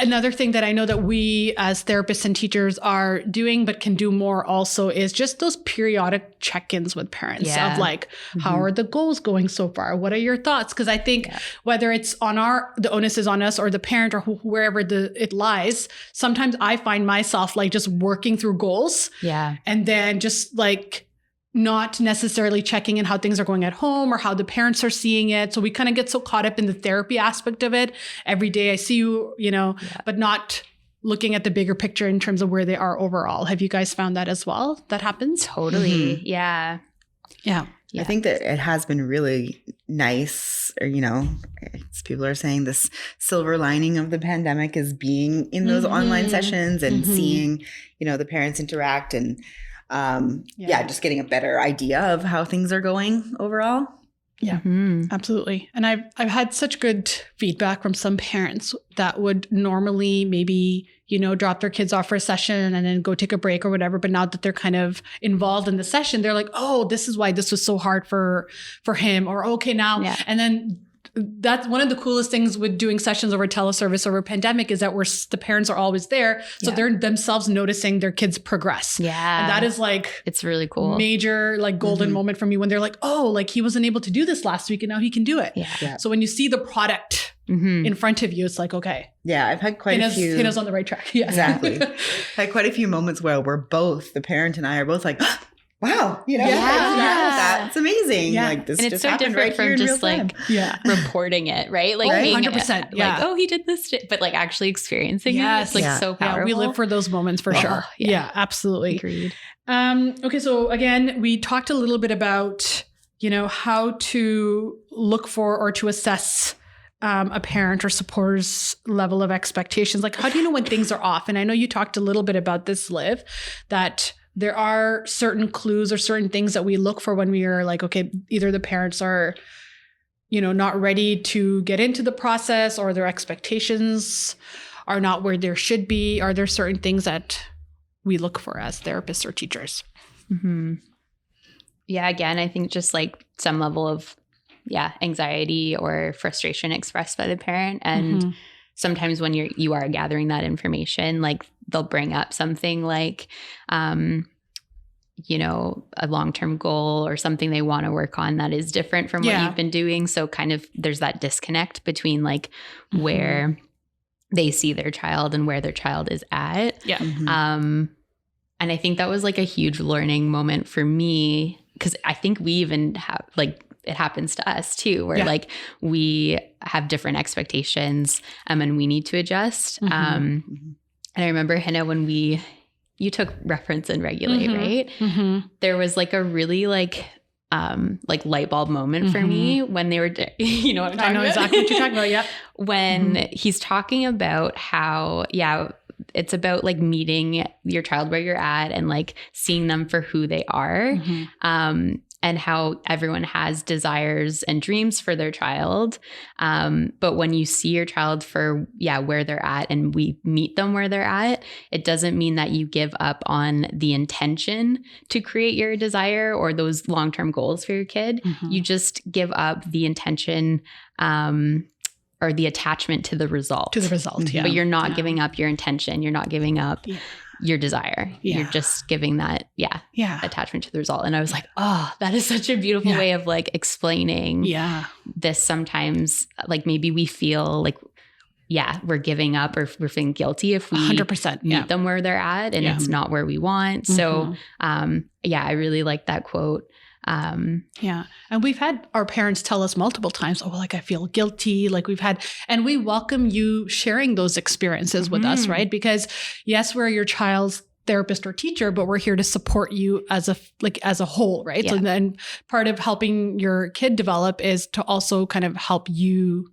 another thing that I know that we as therapists and teachers are doing, but can do more also, is just those periodic check-ins with parents of like, how are the goals going so far? What are your thoughts? Because I think whether it's on the onus is on us or the parent or wherever it lies, sometimes I find myself like just working through goals. And then just like not necessarily checking in how things are going at home or how the parents are seeing it. So we kind of get so caught up in the therapy aspect of it. Every day I see you, but not looking at the bigger picture in terms of where they are overall. Have you guys found that as well? That happens? Totally. Yeah. Yeah. I think that it has been really nice, or, as people are saying, this silver lining of the pandemic is being in those online sessions and seeing, the parents interact and, just getting a better idea of how things are going overall. Yeah, absolutely. And I've had such good feedback from some parents that would normally maybe, drop their kids off for a session and then go take a break or whatever. But now that they're kind of involved in the session, they're like, oh, this is why this was so hard for him, or okay now. Yeah. And then that's one of the coolest things with doing sessions over teleservice over pandemic is that the parents are always there. So they're themselves noticing their kids progress. Yeah. And that is like, it's really cool. Major like golden moment for me when they're like, oh, like he wasn't able to do this last week and now he can do it. Yeah. So when you see the product in front of you, it's like, okay. Yeah. I've had quite a few. Hannah's on the right track. Yeah. Exactly. Had quite a few moments where we're both, the parent and I are both like, wow, that's amazing. Yeah. Like this and just it's so happened different right from here just like reporting it, right? Like 100%. Like, oh, he did this, but like actually experiencing it. It's like so powerful. Yeah, we live for those moments for sure. Yeah, absolutely. Agreed. Okay, so again, we talked a little bit about, how to look for or to assess a parent or supporter's level of expectations. Like, how do you know when things are off? And I know you talked a little bit about this, Liv, that there are certain clues or certain things that we look for when we are like, okay, either the parents are, not ready to get into the process or their expectations are not where there should be. Are there certain things that we look for as therapists or teachers? Yeah, again, I think just like some level of, anxiety or frustration expressed by the parent. And sometimes when you are gathering that information, like they'll bring up something like, a long-term goal or something they want to work on that is different from what you've been doing. So kind of there's that disconnect between like where they see their child and where their child is at. Yeah. And I think that was like a huge learning moment for me because I think we even have like, it happens to us too, where like we have different expectations and we need to adjust. And I remember, Hannah, when you took reference and regulate, right? There was like a really like light bulb moment for me when they were, you know what I'm talking about? I know exactly what you're talking about. Yeah. When he's talking about how, it's about like meeting your child where you're at and like seeing them for who they are. And how everyone has desires and dreams for their child. But when you see your child for, where they're at and we meet them where they're at, it doesn't mean that you give up on the intention to create your desire or those long-term goals for your kid. You just give up the intention or the attachment to the result. But you're not giving up your intention. You're not giving up your desire. You're just giving that, attachment to the result. And I was like, oh, that is such a beautiful way of like explaining this. Sometimes like maybe we feel like, we're giving up or we're feeling guilty if we 100% meet them where they're at and it's not where we want. So, I really like that quote. And we've had our parents tell us multiple times, oh, like I feel guilty. Like and we welcome you sharing those experiences with us, right? Because yes, we're your child's therapist or teacher, but we're here to support you as a whole, right? So then part of helping your kid develop is to also kind of help you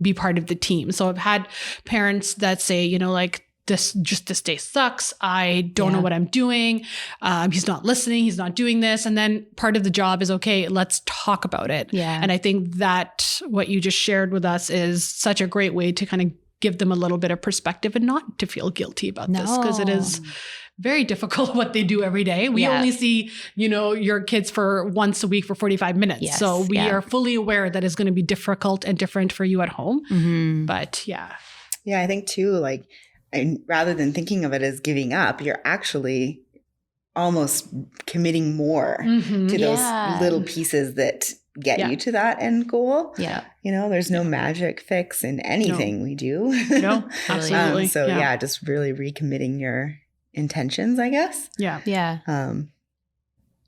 be part of the team. So I've had parents that say, like, this day sucks. I don't know what I'm doing. He's not listening. He's not doing this. And then part of the job is, okay, let's talk about it. Yeah. And I think that what you just shared with us is such a great way to kind of give them a little bit of perspective and not to feel guilty about this because it is very difficult what they do every day. We only see, your kids for once a week for 45 minutes. Yes, so we are fully aware that it's going to be difficult and different for you at home. But Yeah, I think too, like, and rather than thinking of it as giving up, you're actually almost committing more to those little pieces that get you to that end goal. Yeah. There's no magic fix in anything we do. No, absolutely. Just really recommitting your intentions, I guess. Yeah.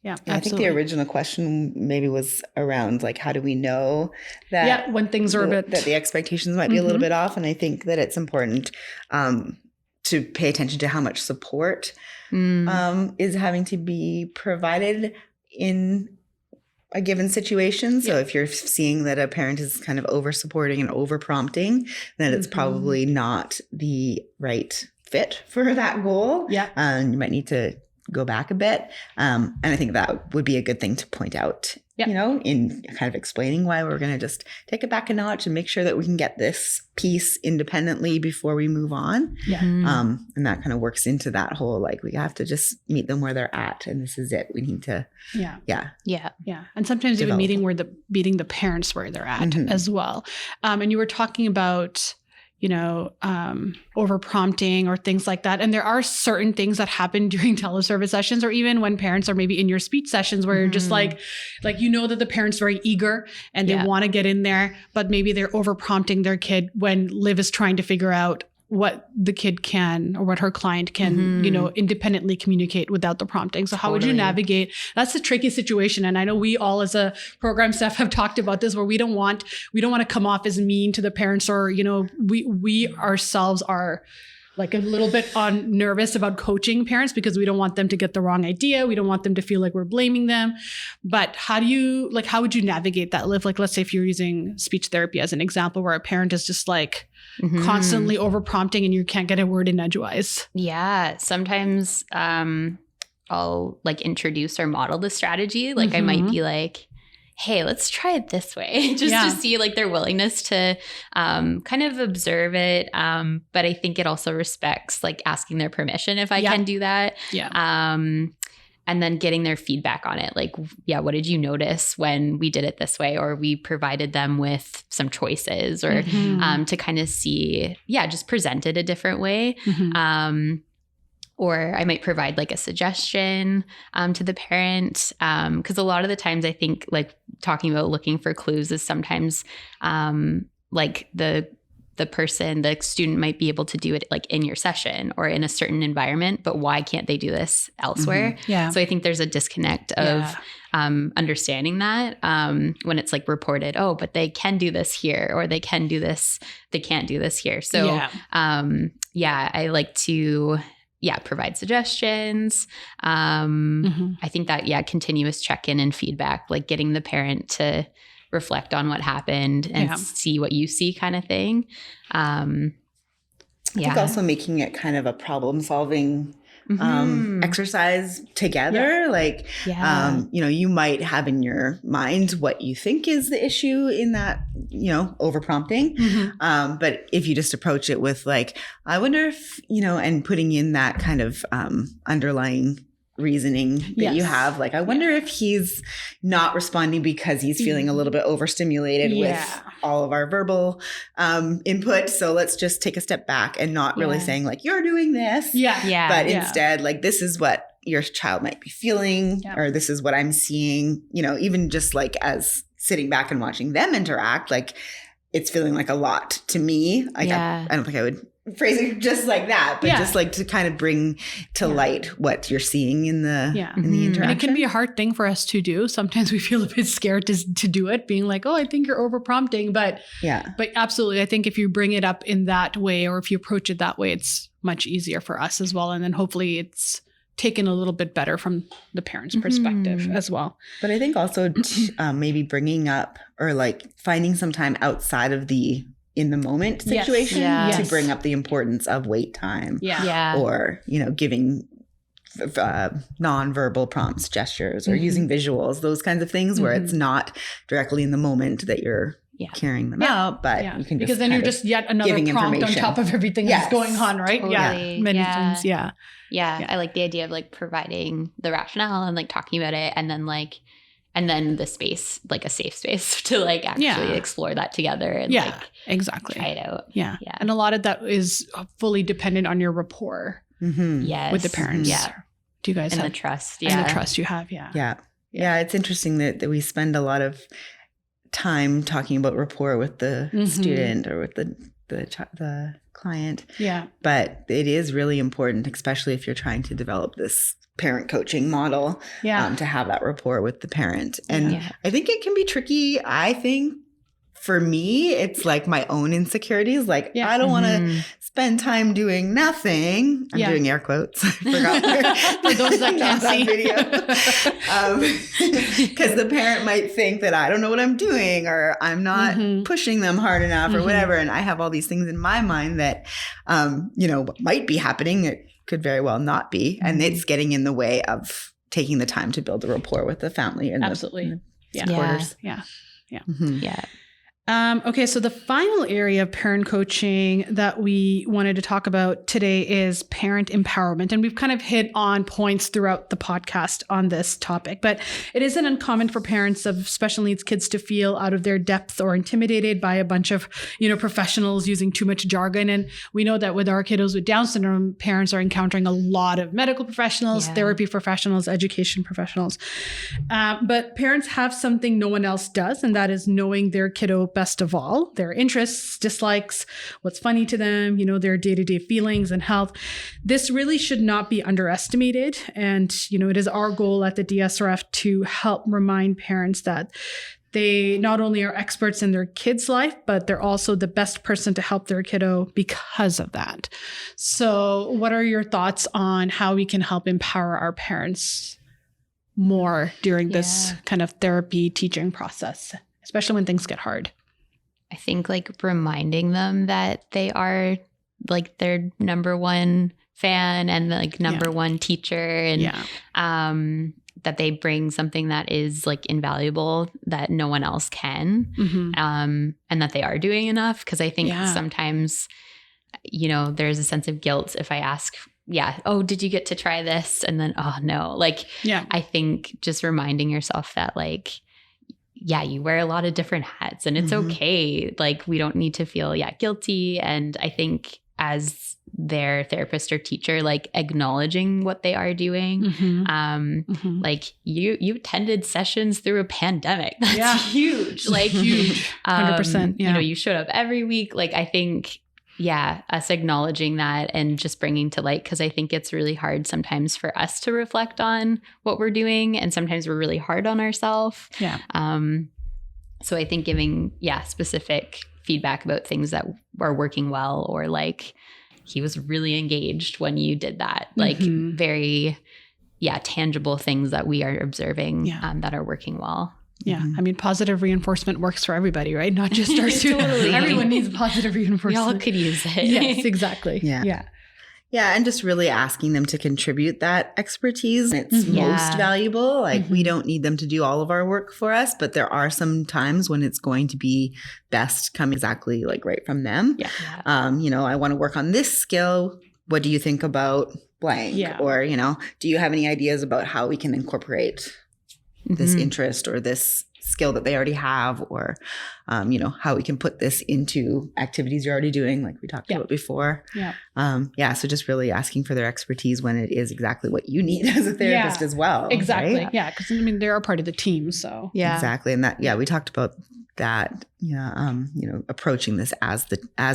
Yeah. I think the original question maybe was around like, how do we know that when things are that the expectations might be a little bit off? And I think that it's important to pay attention to how much support is having to be provided in a given situation. So if you're seeing that a parent is kind of over supporting and over prompting, then it's probably not the right fit for that goal. Yeah. You might need to go back a bit. And I think that would be a good thing to point out, you know, in kind of explaining why we're going to just take it back a notch and make sure that we can get this piece independently before we move on. Yeah. And that kind of works into that whole, like, we have to just meet them where they're at. And this is it. We need to, Yeah. And sometimes even meeting the parents where they're at as well. And you were talking about, you know, over prompting or things like that. And there are certain things that happen during teleservice sessions, or even when parents are maybe in your speech sessions where you're just like, you know, that the parent's very eager and they want to get in there, but maybe they're over prompting their kid when Liv is trying to figure out what the kid can or what her client can, you know, independently communicate without the prompting. So how would you navigate? That's a tricky situation. And I know we all as a program staff have talked about this, where we don't want to come off as mean to the parents, or, you know, we ourselves are like a little bit nervous about coaching parents because we don't want them to get the wrong idea. We don't want them to feel like we're blaming them. But how would you navigate that, Liv? Like, let's say if you're using speech therapy as an example, where a parent is just like constantly over prompting and you can't get a word in edgewise. Yeah. Sometimes I'll like introduce or model the strategy. Like I might be like, hey, let's try it this way, just to see like their willingness to kind of observe it. But I think it also respects like asking their permission if I can do that. Yeah. And then getting their feedback on it. Like, what did you notice when we did it this way? Or we provided them with some choices, or to kind of see, just present it a different way. Or I might provide like a suggestion to the parent. Because a lot of the times I think like talking about looking for clues is sometimes like the student might be able to do it like in your session or in a certain environment, but why can't they do this elsewhere? Yeah. So I think there's a disconnect of understanding that when it's like reported, oh, but they can do this here, or they can do this, they can't do this here. So I like to provide suggestions. I think that, continuous check-in and feedback, like getting the parent to reflect on what happened and see what you see kind of thing. I think also making it kind of a problem-solving exercise together. You know, you might have in your mind what you think is the issue in that, you know, over prompting. But if you just approach it with like, I wonder if, you know, and putting in that kind of underlying reasoning that you have, like, I wonder if he's not responding because he's feeling a little bit overstimulated with all of our verbal input. So let's just take a step back and not really saying like, you're doing this. But instead, like, this is what your child might be feeling, or this is what I'm seeing, you know, even just like as sitting back and watching them interact, like it's feeling like a lot to me. Like I don't think I would phrase it just like that, but just like to kind of bring to light what you're seeing in the interaction. And it can be a hard thing for us to do. Sometimes we feel a bit scared to do it, being like, oh, I think you're over prompting. But absolutely, I think if you bring it up in that way, or if you approach it that way, it's much easier for us as well. And then hopefully it's taken a little bit better from the parent's perspective as well. But I think also maybe bringing up or like finding some time outside of the in the moment situation to bring up the importance of wait time or, you know, giving nonverbal prompts, gestures, or using visuals, those kinds of things where it's not directly in the moment that you're carrying them out, but you can just because then you're just yet another prompt on top of everything that's going on, right? Totally. Many things. I like the idea of like providing the rationale and like talking about it, and then the space, like a safe space to like actually explore that together and like try it out. And a lot of that is fully dependent on your rapport with the parents. Do you guys have the trust? And the trust you have. Yeah. It's interesting that we spend a lot of time talking about rapport with the student or with the client. But it is really important, especially if you're trying to develop this parent coaching model, to have that rapport with the parent. And I think it can be tricky, for me, it's like my own insecurities. Like, I don't want to spend time doing nothing. I'm doing air quotes. I forgot. For those that can't see. Video. Because the parent might think that I don't know what I'm doing, or I'm not pushing them hard enough, or whatever. And I have all these things in my mind that, might be happening. It could very well not be. And it's getting in the way of taking the time to build a rapport with the family and absolutely the supporters. Yeah. Yeah. Okay, so the final area of parent coaching that we wanted to talk about today is parent empowerment. And we've kind of hit on points throughout the podcast on this topic, but it isn't uncommon for parents of special needs kids to feel out of their depth or intimidated by a bunch of, professionals using too much jargon. And we know that with our kiddos with Down syndrome, parents are encountering a lot of medical professionals, therapy professionals, education professionals. But parents have something no one else does, and that is knowing their kiddo best of all, their interests, dislikes, what's funny to them, their day-to-day feelings and health. This really should not be underestimated. And, it is our goal at the DSRF to help remind parents that they not only are experts in their kid's life, but they're also the best person to help their kiddo because of that. So what are your thoughts on how we can help empower our parents more during this kind of therapy teaching process, especially when things get hard? I think reminding them that they are their number one fan and number one teacher, and that they bring something that is invaluable that no one else can, and that they are doing enough. Because I think sometimes, there's a sense of guilt if I ask, oh, did you get to try this? And then, oh no, I think just reminding yourself that you wear a lot of different hats and it's okay. We don't need to feel guilty. And I think as their therapist or teacher, acknowledging what they are doing. You attended sessions through a pandemic. That's huge. Huge. 100%. You showed up every week. I think us acknowledging that and just bringing to light, because I think it's really hard sometimes for us to reflect on what we're doing, and sometimes we're really hard on ourselves. So I think giving specific feedback about things that are working well, or he was really engaged when you did that, very tangible things that we are observing that are working well. Yeah. I mean, positive reinforcement works for everybody, right? Not just our students. Totally. Everyone needs positive reinforcement. We all could use it. Yes, exactly. Yeah. And just really asking them to contribute that expertise. It's most valuable. We don't need them to do all of our work for us, but there are some times when it's going to be best come exactly right from them. I want to work on this skill. What do you think about blank? Or, do you have any ideas about how we can incorporate this interest or this skill that they already have, or, how we can put this into activities you're already doing, like we talked about before. So just really asking for their expertise when it is exactly what you need as a therapist as well. Exactly. Right? Yeah. Because they're a part of the team. So exactly. And that, we talked about that, approaching this as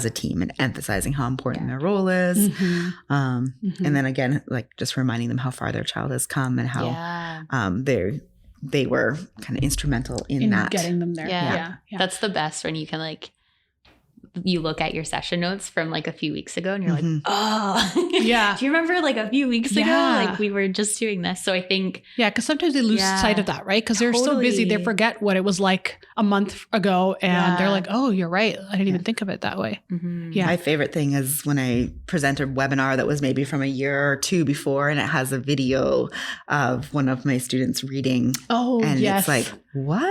a team and emphasizing how important their role is. And then again, just reminding them how far their child has come and how they were kind of instrumental in that. Getting them there. Yeah. That's the best when you can you look at your session notes from a few weeks ago and you're oh, do you remember a few weeks ago? We were just doing this. So I think. Yeah. Cause sometimes they lose sight of that, right? Cause they're so busy, they forget what it was like a month ago. And they're oh, you're right. I didn't even think of it that way. My favorite thing is when I present a webinar that was maybe from a year or two before, and it has a video of one of my students reading. Oh, and it's what?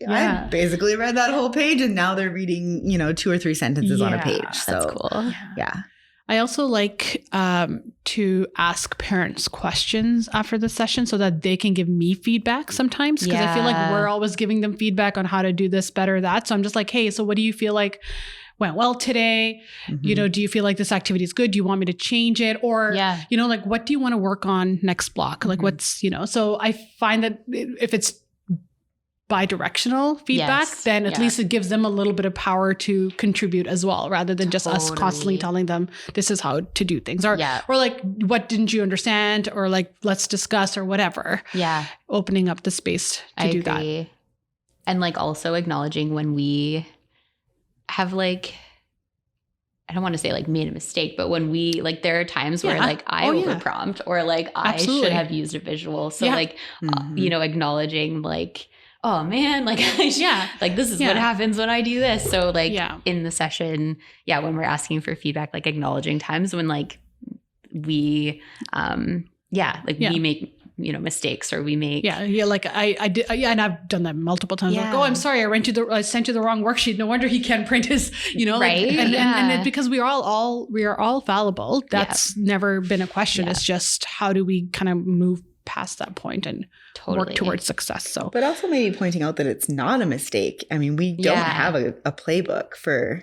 I basically read that whole page, and now they're reading, 2 or 3 sentences on a page. So that's cool. I also like to ask parents questions after the session so that they can give me feedback sometimes, because I feel we're always giving them feedback on how to do this better or that. So I'm just hey, so what do you feel went well today? Do you feel like this activity is good? Do you want me to change it? Or, what do you want to work on next block? What's, so I find that if it's bi-directional feedback, then at least it gives them a little bit of power to contribute as well, rather than just us constantly telling them this is how to do things, or what didn't you understand, or let's discuss, or whatever. Opening up the space to do that. And like also acknowledging when we have like, I don't want to say like made a mistake, but when we like, there are times where like I overprompt or like I should have used a visual. So like, you know, acknowledging like, oh man, like, like this is what happens when I do this. So like in the session, when we're asking for feedback, like acknowledging times when like we, we make, you know, mistakes or we make. Like I did. And I've done that multiple times. Like, oh, I'm sorry. I sent you the wrong worksheet. No wonder he can't print his, you know, right. Like, and it's because we are all fallible. That's never been a question. It's just, how do we kind of move past that point and work towards success? So, but also maybe pointing out that it's not a mistake. I mean, we don't have a playbook for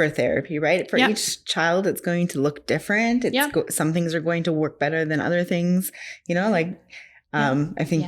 therapy, right? For each child, it's going to look different. Some things are going to work better than other things, you know, like, I think,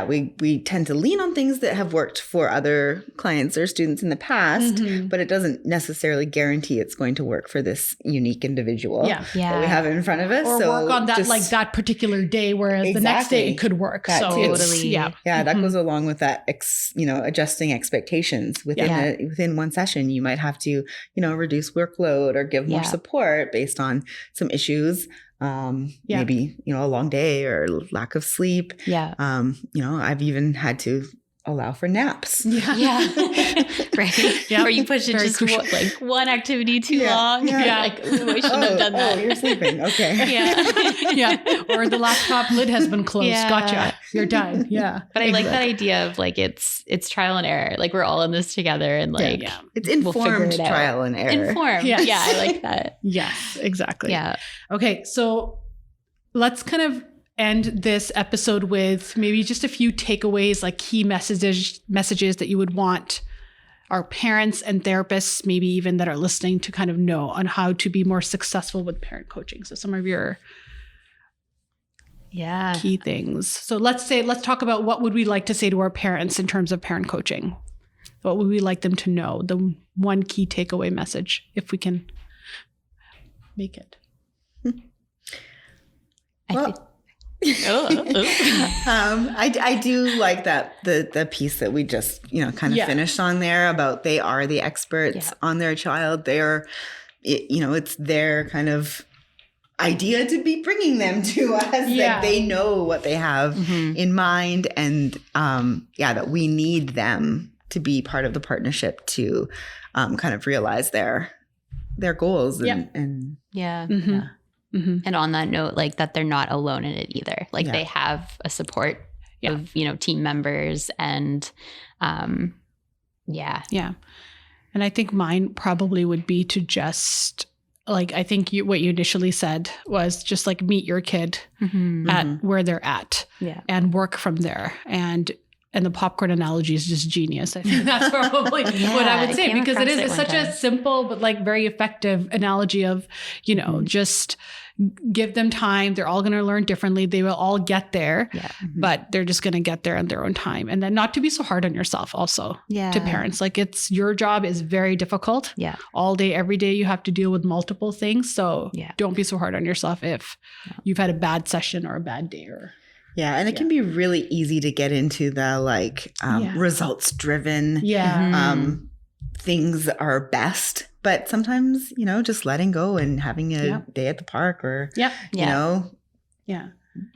we tend to lean on things that have worked for other clients or students in the past, but it doesn't necessarily guarantee it's going to work for this unique individual that we have in front of us. Or work on that, like that particular day, whereas the next day it could work. That totally. That goes along with that, adjusting expectations within one session. You might have to, you know, reduce workload or give more support based on some issues. Maybe, you know, a long day or lack of sleep. You know, I've even had to allow for naps. Right. Or you push it just one activity too long. Like, ooh, I shouldn't have done that. Oh, you're sleeping. Okay. Or the laptop lid has been closed. Gotcha. You're done. But I like that idea of like, it's trial and error. Like we're all in this together and like, it's informed trial and error. Informed. Yeah. I like that. Yes, exactly. Yeah. Okay. So let's kind of end this episode with maybe just a few takeaways, like key messages that you would want our parents and therapists, maybe even that are listening, to kind of know on how to be more successful with parent coaching. So some of your key things. So let's talk about what would we like to say to our parents in terms of parent coaching. What would we like them to know? The one key takeaway message, if we can make it. I do like that the piece that we just, you know, kind of finished on there about they are the experts on their child. They are, you know, it's their kind of idea to be bringing them to us. Like they know what they have in mind, and that we need them to be part of the partnership to kind of realize their goals and And on that note, like that they're not alone in it either. Like they have a support of, you know, team members and And I think mine probably would be to just like, I think what you initially said was just like meet your kid at where they're at and work from there. And the popcorn analogy is just genius. I think that's probably what I would say, because it's such a simple but like very effective analogy of, you know, just give them time. They're all going to learn differently. They will all get there, but they're just going to get there on their own time. And then not to be so hard on yourself also to parents. Like your job is very difficult. All day, every day you have to deal with multiple things. So don't be so hard on yourself if you've had a bad session or a bad day or... and it can be really easy to get into the like results driven things are best. But sometimes, you know, just letting go and having a day at the park or, you know,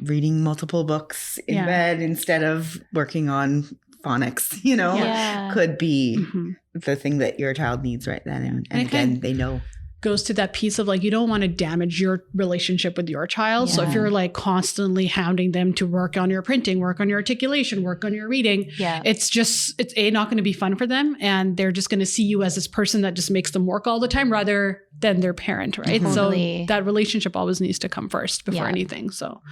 reading multiple books in bed instead of working on phonics, you know, could be the thing that your child needs right then. And again, they know. Goes to that piece of like, you don't want to damage your relationship with your child. So if you're like constantly hounding them to work on your printing, work on your articulation, work on your reading, it's not going to be fun for them. And they're just going to see you as this person that just makes them work all the time rather than their parent, right? Totally. So that relationship always needs to come first before anything. So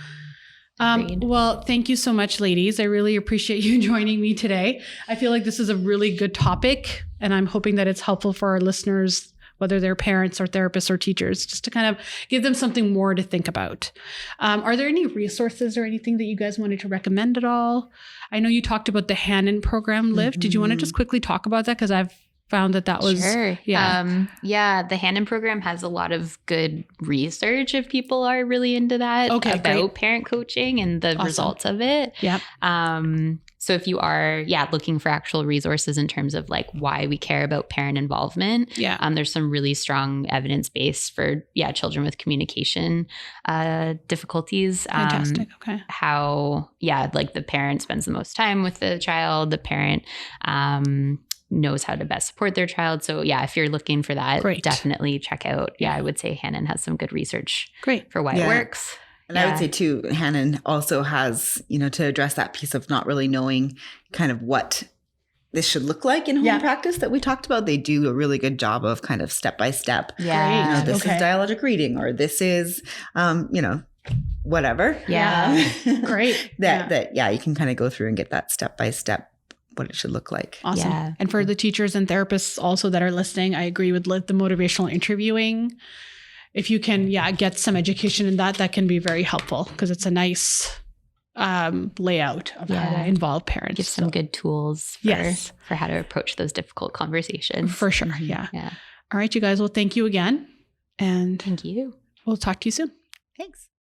well, thank you so much, ladies. I really appreciate you joining me today. I feel like this is a really good topic, and I'm hoping that it's helpful for our listeners, whether they're parents or therapists or teachers, just to kind of give them something more to think about. Are there any resources or anything that you guys wanted to recommend at all? I know you talked about the Hannon program, Liv. Did you want to just quickly talk about that? Because I've found that was... Sure. The Hannon program has a lot of good research if people are really into that about parent coaching and the results of it. So if you are, looking for actual resources in terms of like why we care about parent involvement, there's some really strong evidence base for, children with communication difficulties. Fantastic. Okay. How, like the parent spends the most time with the child, the parent knows how to best support their child. So if you're looking for that, definitely check out. I would say Hannon has some good research for why it works. And I would say too, Hannon also has, to address that piece of not really knowing kind of what this should look like in home practice that we talked about. They do a really good job of kind of step by step. Yeah. This is dialogic reading, or this is, whatever. Yeah. Great. That you can kind of go through and get that step by step what it should look like. Awesome. Yeah. And for the teachers and therapists also that are listening, I agree with the motivational interviewing. If you can, get some education in that can be very helpful because it's a nice layout of how to involve parents. Give some good tools for how to approach those difficult conversations. For sure. Yeah. All right, you guys. Well, thank you again. And thank you. We'll talk to you soon. Thanks.